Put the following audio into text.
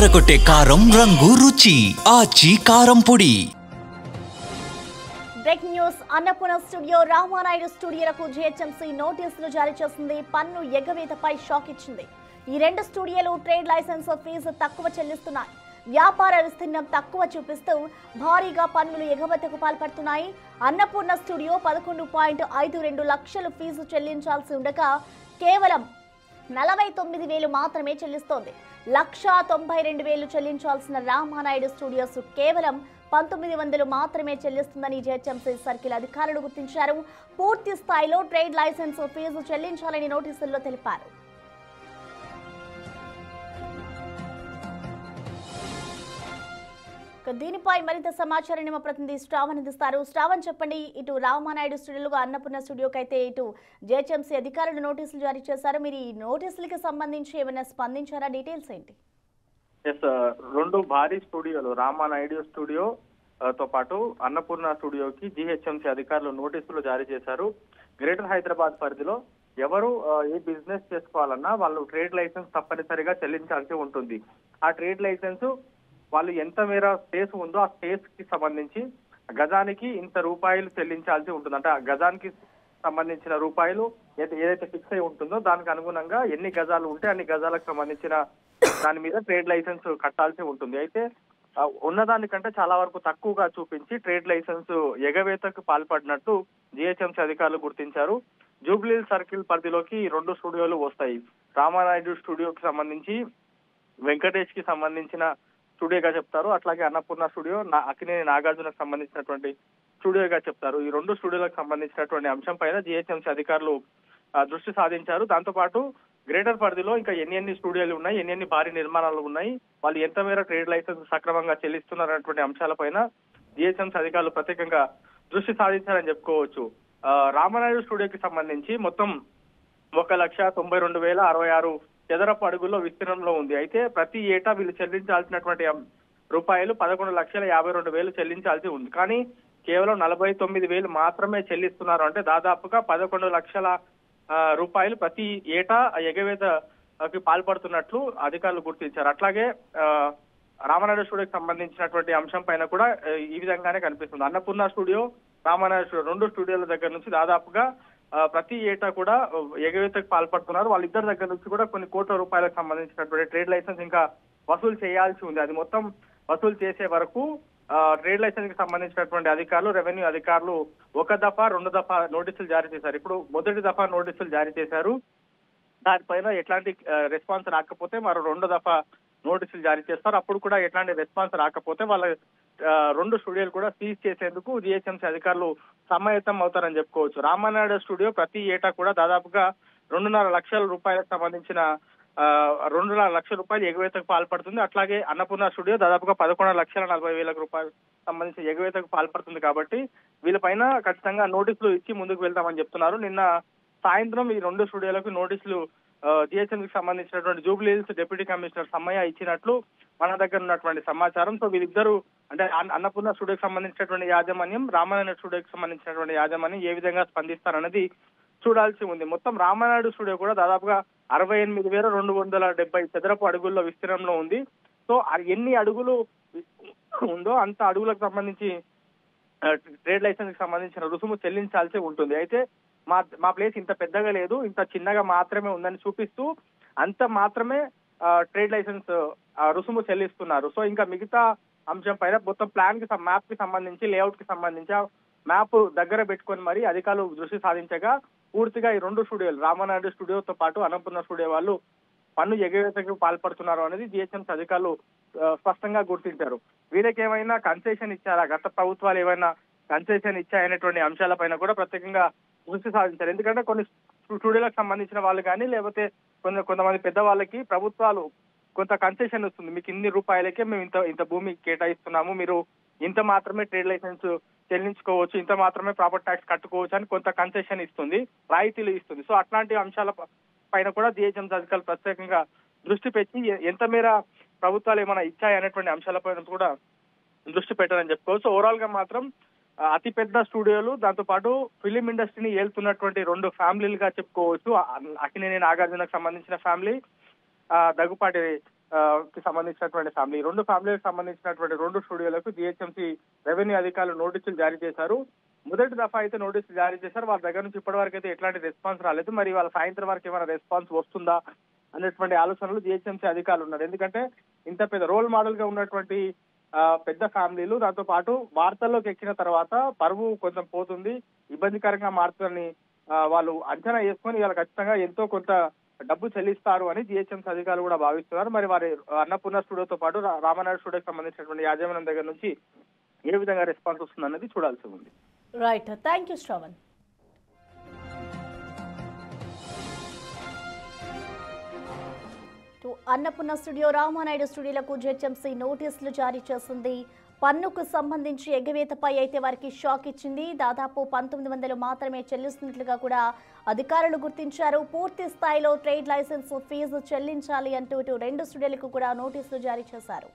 అదరగొట్టే కారం రంగు రుచి ఆచి కారం పొడి. Breaking news. Annapurna studio, Ramanaidu స్టూడియోలకు జీహెచ్ఎంసీ నోటీసులు జారీ చేసింది. పన్ను ఎగవేతపై షాక్ ఇచ్చింది. ఈ రెండు స్టూడియోలు ట్రేడ్ లైసెన్స్ ఫీజు తక్కువ చెల్లిస్తున్నాయి. వ్యాపార విస్తీర్ణం తక్కువ చూపిస్తూ భారీగా పన్నులు ఎగవేతకు పాల్పడుతున్నాయి. అన్నపూర్ణ స్టూడియో 11.52 లక్షలు ఫీజు చెల్లించాల్సి ఉండగా కేవలం 49,000 మాత్రమే చెల్లిస్తోంది. 1,92,000 చెల్లించాల్సిన రామానాయుడు స్టూడియోస్ కేవలం 1,900 మాత్రమే చెల్లిస్తుందని జీహెచ్ఎంసీ సర్కిల్ అధికారులు గుర్తించారు. పూర్తి స్థాయిలో ట్రేడ్ లైసెన్స్ ఫీజు చెల్లించాలని నోటీసుల్లో తెలిపారు. దీనిపై మరింత సమాచారాన్ని మా ప్రతినిధి శ్రావణ్ అందిస్తారు. శ్రావణ్, చెప్పండి. ఇటు రామానాయుడు స్టూడియోలుగా అన్నపూర్ణ స్టూడియోకి అయితే ఇటు జీహెచ్ఎంసీ అధికారులు నోటీసులు జారీ చేశారు. మీరు ఈ నోటీసులకి సంబంధించి ఏమైనా స్పందించారా? డీటెయిల్స్ ఏంటి? రెండు భారీ స్టూడియోలు, రామానాయుడు స్టూడియో తో పాటు అన్నపూర్ణ స్టూడియోకి జీహెచ్ఎంసీ అధికారులు నోటీసులు జారీ చేశారు. గ్రేటర్ హైదరాబాద్ పరిధిలో ఎవరు ఏ బిజినెస్ చేసుకోవాలన్నా వాళ్ళు ట్రేడ్ లైసెన్స్ తప్పనిసరిగా చెల్లించాల్సి ఉంటుంది. ఆ ట్రేడ్ లైసెన్స్ వాళ్ళు ఎంత మేర స్పేస్ ఉందో ఆ స్పేస్ కి సంబంధించి గజానికి ఇంత రూపాయలు చెల్లించాల్సి ఉంటుంది. అంటే ఆ గజానికి సంబంధించిన రూపాయలు ఏదైతే ఫిక్స్ అయి ఉంటుందో దానికి అనుగుణంగా ఎన్ని గజాలు ఉంటే అన్ని గజాలకు సంబంధించిన దాని మీద ట్రేడ్ లైసెన్స్ కట్టాల్సి ఉంటుంది. అయితే ఉన్నదానికంటే చాలా వరకు తక్కువగా చూపించి ట్రేడ్ లైసెన్స్ ఎగవేతకు పాల్పడినట్టు జీహెచ్ఎంసీ అధికారులు గుర్తించారు. జూబ్లీ సర్కిల్ పరిధిలోకి రెండు స్టూడియోలు వస్తాయి. రామానాయుడు స్టూడియోకి సంబంధించి వెంకటేష్ కి సంబంధించిన స్టూడియోగా చెప్తారు. అట్లాగే అన్నపూర్ణ స్టూడియో అక్కినేని నాగార్జునకు సంబంధించినటువంటి స్టూడియోగా చెప్తారు. ఈ రెండు స్టూడియోలకు సంబంధించినటువంటి అంశం పైన జీహెచ్ఎంసీ అధికారులు దృష్టి సాధించారు. దాంతో పాటు గ్రేటర్ పరిధిలో ఇంకా ఎన్ని స్టూడియోలు ఉన్నాయి, ఎన్ని భారీ నిర్మాణాలు ఉన్నాయి, వాళ్ళు ఎంత మేర ట్రేడ్ లైసెన్స్ సక్రమంగా చెల్లిస్తున్నారనేటువంటి అంశాలపైన జీహెచ్ఎంసీ అధికారులు ప్రత్యేకంగా దృష్టి సాధించారని చెప్పుకోవచ్చు. రామానాయుడు స్టూడియోకి సంబంధించి మొత్తం 1,92,066 చదరపు అడుగుల్లో విస్తీర్ణంలో ఉంది. అయితే ప్రతి ఏటా వీళ్ళు చెల్లించాల్సినటువంటి రూపాయలు 11,52,000 చెల్లించాల్సి ఉంది. కానీ కేవలం 49,000 మాత్రమే చెల్లిస్తున్నారు. అంటే దాదాపుగా 11 లక్షల రూపాయలు ప్రతి ఏటా ఎగవేతకి పాల్పడుతున్నట్లు అధికారులు గుర్తించారు. అట్లాగే రామానాయుడు స్టూడియోకి సంబంధించినటువంటి అంశం పైన కూడా ఈ విధంగానే కనిపిస్తుంది. అన్నపూర్ణ స్టూడియో, రామానాయుడు స్టూడియో రెండు స్టూడియోల దగ్గర నుంచి దాదాపుగా ప్రతి ఏటా కూడా ఎగవేతకు పాల్పడుతున్నారు. వాళ్ళిద్దరి దగ్గర నుంచి కూడా కొన్ని కోట్ల రూపాయలకు సంబంధించినటువంటి ట్రేడ్ లైసెన్స్ ఇంకా వసూలు చేయాల్సి ఉంది. అది మొత్తం వసూలు చేసే వరకు ట్రేడ్ లైసెన్స్ కి సంబంధించినటువంటి అధికారులు, రెవెన్యూ అధికారులు ఒక దఫా, రెండు దఫా నోటీసులు జారీ చేశారు. ఇప్పుడు మొదటి దఫా నోటీసులు జారీ చేశారు. దానిపైన ఎట్లాంటి రెస్పాన్స్ రాకపోతే మరో రెండు దఫా నోటీసులు జారీ చేస్తారు. అప్పుడు కూడా ఎట్లాంటి రెస్పాన్స్ రాకపోతే వాళ్ళ రెండు స్టూడియోలు కూడా సీజ్ చేసేందుకు జీహెచ్ఎంసీ అధికారులు సమాయత్తం అవుతారని చెప్పుకోవచ్చు. రామానాయుడు స్టూడియో ప్రతి ఏటా కూడా దాదాపుగా 2.5 లక్షల రూపాయలకు సంబంధించిన 2.5 లక్షల రూపాయలు ఎగవేతకు పాల్పడుతుంది. అట్లాగే అన్నపూర్ణ స్టూడియో దాదాపుగా 11,40,000 రూపాయలు సంబంధించిన ఎగవేతకు పాల్పడుతుంది. కాబట్టి వీళ్ళపైన ఖచ్చితంగా నోటీసులు ఇచ్చి ముందుకు వెళ్తామని చెప్తున్నారు. నిన్న సాయంత్రం ఈ రెండు స్టూడియోలకు నోటీసులు జీహెచ్ఎంసీకి సంబంధించినటువంటి జూబ్లీ హిల్స్ డిప్యూటీ కమిషనర్ సమ్మయ్య ఇచ్చినట్లు మన దగ్గర ఉన్నటువంటి సమాచారం. సో వీళ్ళిద్దరూ అంటే అన్నపూర్ణ స్టూడియోకి సంబంధించినటువంటి యాజమాన్యం, రామానాయుడు స్టూడియోకి సంబంధించినటువంటి యాజమాన్యం ఏ విధంగా స్పందిస్తారన్నది చూడాల్సి ఉంది. మొత్తం రామానాయుడు స్టూడియో కూడా దాదాపుగా 68,270 చదరపు అడుగుల్లో విస్తీర్ణంలో ఉంది. సో ఎన్ని అడుగులు ఉందో అంత అడుగులకు సంబంధించి ట్రేడ్ లైసెన్స్ కి సంబంధించిన రుసుము చెల్లించాల్సి ఉంటుంది. అయితే మా ప్లేస్ ఇంత పెద్దగా లేదు, ఇంత చిన్నగా మాత్రమే ఉందని చూపిస్తూ అంత మాత్రమే ట్రేడ్ లైసెన్స్ రుసుము చెల్లిస్తున్నారు. సో ఇంకా మిగతా అంశం పైన మొత్తం ప్లాన్ కి, మ్యాప్ కి సంబంధించి, లేఅవుట్ కి సంబంధించి మ్యాప్ దగ్గర పెట్టుకొని మరి అధికారులు దృష్టి సాధించగా పూర్తిగా ఈ రెండు స్టూడియోలు, రామానాయుడు స్టూడియోతో పాటు అన్నపూర్ణ స్టూడియో వాళ్ళు పన్ను ఎగవేతకు పాల్పడుతున్నారు అనేది జీహెచ్ఎంసీ అధికారులు స్పష్టంగా గుర్తించారు. వీళ్ళకి ఏమైనా కన్సెషన్ ఇచ్చారా, గత ప్రభుత్వాలు ఏమైనా కన్సెషన్ ఇచ్చాయనేటువంటి అంశాలపైన కూడా ప్రత్యేకంగా దృష్టి సాధించారు. ఎందుకంటే కొన్ని స్టూడియోలకు సంబంధించిన వాళ్ళు కానీ లేకపోతే కొంతమంది పెద్ద వాళ్ళకి ప్రభుత్వాలు కొంత కన్సెషన్ వస్తుంది. మీకు ఇన్ని రూపాయలకే మేము ఇంత భూమి కేటాయిస్తున్నాము, మీరు ఇంత మాత్రమే ట్రేడ్ లైసెన్స్ చెల్లించుకోవచ్చు, ఇంత మాత్రమే ప్రాపర్టీ ట్యాక్స్ కట్టుకోవచ్చు అని కొంత కన్సెషన్ ఇస్తుంది, రాయితీలు ఇస్తుంది. సో అట్లాంటి అంశాల పైన కూడా జీహెచ్ఎంసీ అధికారులు ప్రత్యేకంగా దృష్టి పెట్టి ఎంత మేర ప్రభుత్వాలు ఏమైనా ఇచ్చాయనేటువంటి అంశాలపైన కూడా దృష్టి పెట్టారని చెప్పుకోవచ్చు. ఓవరాల్ గా మాత్రం అతిపెద్ద స్టూడియోలు, దాంతో పాటు ఫిలిం ఇండస్ట్రీని ఏలుతున్నటువంటి రెండు ఫ్యామిలీలుగా చెప్పుకోవచ్చు. అక్కినేని నాగార్జునకు సంబంధించిన ఫ్యామిలీ, దగ్గుపాటి కి సంబంధించినటువంటి ఫ్యామిలీ, రెండు ఫ్యామిలీకి సంబంధించినటువంటి రెండు స్టూడియోలకు జిహెచ్ఎంసీ రెవెన్యూ అధికారులు నోటీసులు జారీ చేశారు. మొదటి దఫా అయితే నోటీసులు జారీ చేశారు. వాళ్ళ దగ్గర నుంచి ఇప్పటి వరకు అయితే ఎట్లాంటి రెస్పాన్స్ రాలేదు. మరి వాళ్ళ సాయంత్రం వరకు ఏమైనా రెస్పాన్స్ వస్తుందా అనేటువంటి ఆలోచనలు జిహెచ్ఎంసీ అధికారులు ఉన్నారు. ఎందుకంటే ఇంత పెద్ద రోల్ మోడల్ గా ఉన్నటువంటి పెద్ద ఫ్యామిలీలు, దాంతో పాటు వార్తల్లోకి ఎక్కిన తర్వాత పరువు కొంచెం పోతుంది, ఇబ్బందికరంగా మారుతుందని వాళ్ళు అంచనా వేసుకొని ఇవాళ ఖచ్చితంగా ఎంతో కొంత డబ్బు చెల్లిస్తారు అని జిహెచ్ఎంసీ అధికారులు కూడా భావిస్తున్నారు. మరి వారి అన్నపూర్ణ స్టూడియోతో పాటు రామానాయుడు స్టూడియోకి సంబంధించినటువంటి యాజమాన్యం దగ్గర నుంచి ఏ విధంగా రెస్పాన్స్ వస్తుంది అన్నది చూడాల్సి ఉంది. Right, thank you Shravan. Annapurna studio, Ramanaidu స్టూడియోలకు జిహెచ్ఎంసీ నోటీసులు జారీ చేసింది. పన్నుకు సంబంధించి ఎగవేతపై అయితే వారికి షాక్ ఇచ్చింది. దాదాపు 1900 మాత్రమే చెల్లిస్తున్నట్లుగా కూడా అధికారులు గుర్తించారు. పూర్తి స్థాయిలో ట్రేడ్ లైసెన్స్ ఫీజు చెల్లించాలి అంటూ ఇటు రెండు స్టూడియోలకు కూడా నోటీసులు జారీ చేశారు.